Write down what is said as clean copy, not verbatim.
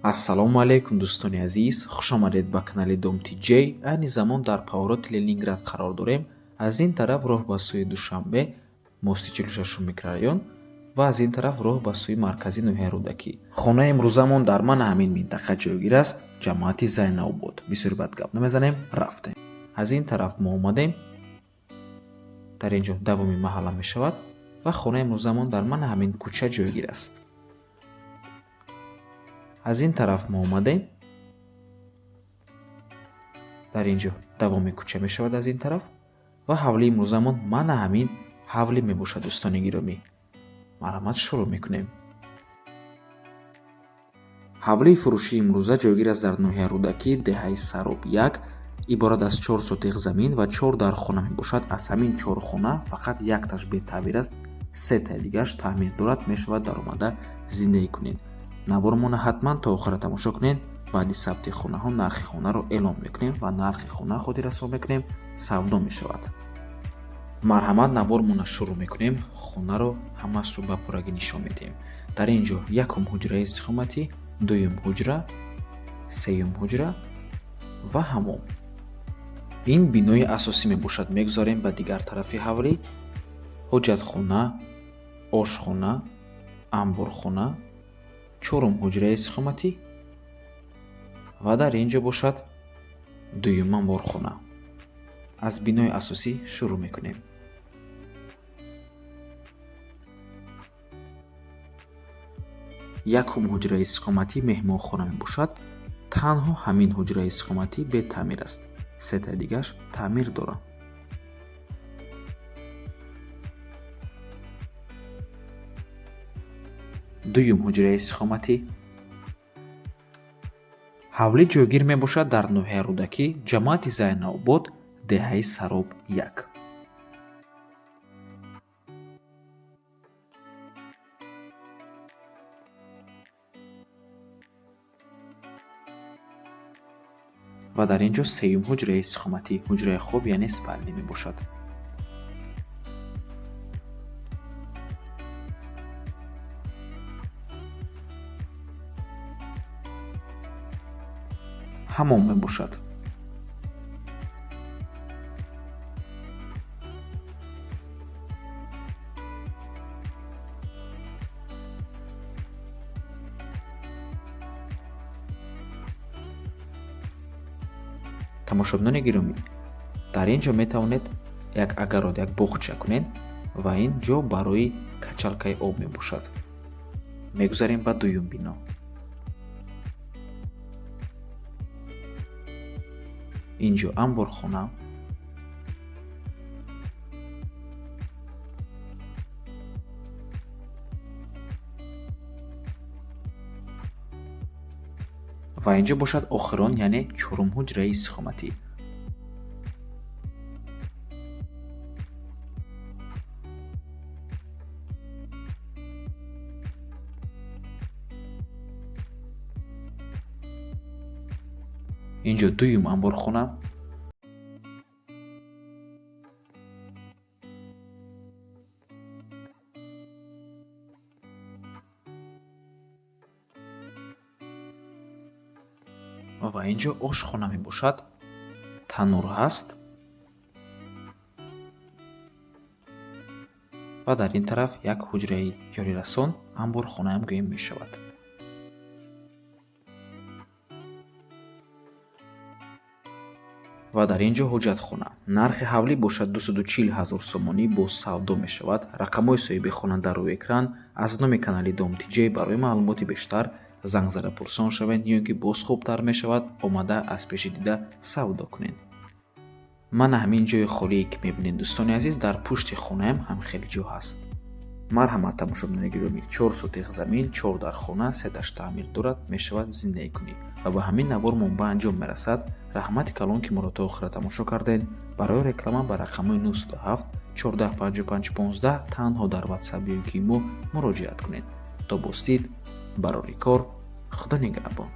ассалому алайкум дӯстони азиз, хушомадед ба канали Dom.tj. Айни замон дар повороти Ленинград қарор дорем. Аз ин тараф роҳ ба сӯи Душанбе, мости 46 микрорайон ва аз ин тараф роҳ ба сӯи маркази ноҳияи Рӯдакӣ. Хонаи имрӯзамон дар ман ҳамин минтақа ҷойгир аст, ҷамоати Зайнабобод. Бисёр бад гап намезанем, рафтем. Аз ин тараф мо омадем. Дар ин ҷо давоми маҳалла мешавад ва хонаи имрӯзамон дар ман ҳамин кӯча ҷойгир аст. аз ин тараф мо омадем. дар ин ҷо давоми кӯча мешавад аз ин тараф ва ҳавлии имрӯзамон мана ҳамин ҳавлӣ мебошад. дӯстони гиромӣ, марҳамат, шурӯъ мекунем. ҳавлии фурӯшии имрӯза ҷойгир аст дар ноҳияи Рӯдакӣ, деҳаи Сароб 1. иборат аз 4 сотиқ замин ва 4 дар хона мебошад. аз ҳамин 4 хона фақат якташ бетаъмир аст, 3 таи дигараш таъмир дорад. мешавад дар омада зиндагӣ кунед. навормона ҳатман то охира тамошо кунед. баъди сабти хонаҳо нархи хонаро эълон мекунем ва нархи хона худи расо мекунем, савдо мешавад. марҳамат, навормона шурӯъ мекунем. хонаро ҳамаашро ба пуррагӣ нишон медиҳем. дар ин ҷо якум ҳуҷраи истиқоматӣ, дуюм ҳуҷра, сеюм ҳуҷра ва ҳаммом. ин бинои асосӣ мебошад. мегузарем ба дигар тарафи ҳавлӣ. ҳоҷатхона, ошхона, амборхона, чорум ҳуҷраи истиқоматӣ ва дар ин ҷо бошад дуюм амборхона. аз бинои асосӣ шурӯъ мекунем. якум ҳуҷраи истиқоматӣ меҳмонхона мебошад. танҳо ҳамин ҳуҷраи истиқоматӣ бетаъмир аст, 3 таи дигараш таъмир дорад. дуюм ҳуҷраи истиқоматӣ. ҳавлӣ ҷойгир мебошад дар ноҳияи Рӯдакӣ, ҷамоати Зайнабобод, деҳаи Сароб 1. ва дар ин ҷо сеюм ҳуҷраи истиқоматӣ, ҳуҷраи хоб яъне спальня мебошад. ҳаммом мебошад. тамошобинони гиромӣ, дар ин ҷо метавонед як агарод, як боғча кунед ва ин ҷо барои качалкаи об мебошад. мегузарем ба дуюм бино. ин ҷо амборхона, ва ин ҷо бошад охирон, яъне чорум ҳуҷраи истиқоматӣ. ин ҷо дуюм амборхона. ва ин ҷо ошхона мебошад. танур ҳаст ва дар ин тараф як ҳуҷраи ёрирасон, амборхонаам гӯем мешавад. ва дар ин ҷо ҳоҷатхона. нархи ҳавлӣ бошад 240 000 сомонӣ, бо савдо мешавад. рақамҳои соҳиби хона дар рӯи экран. аз номи канали Dom.tj барои маълумоти бештар занг зада пурсон шавед, ё ки боз хубтар мешавад, омада аз пеши дида савдо кунед. мана ҳамин ҷои холие ки мебинед дӯстони азиз, дар пушти хонаам ҳам хеле ҷо ҳаст. марҳамат, тамошобинони гиромӣ, 4 сотиқ замин, 4 дар хона, 3 таш таъмир дорад. мешавад зиндагӣ кунед ва ба ҳамин навормон ба анҷом мерасад. раҳмати калон ки моро то охира тамошо кардед. барои реклама ба рақамҳои 907 14 55 15 танҳо дар WhatsApp ё ки мо муроҷиат кунед. то боздид, барори кор. худо нигаҳбон.